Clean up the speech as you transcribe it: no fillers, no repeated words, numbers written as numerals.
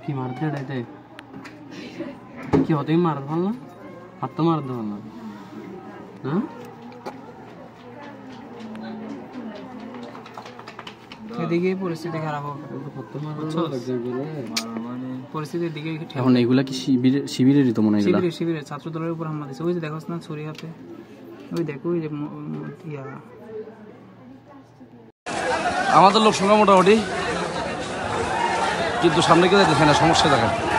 কি মারতে এটাইতে কি হতেই মারতে পারল না হাত তো মারতে পারল না হ্যাঁ এদিকে পরিস্থিতি খারাপ হবে পরিস্থিতির দিকে এখন এইগুলা কি শিবিরেরই তো মনে হয় শিবিরের ছাত্র দলের উপর হামলা দিচ্ছে ওই যে দেখোস না ছুরি হাতে ওই দেখো ওই যে আমাদের লোক সংখ্যা মোটামুটি কিন্তু সামনে কেউ দেখে না সমস্যা দেখেন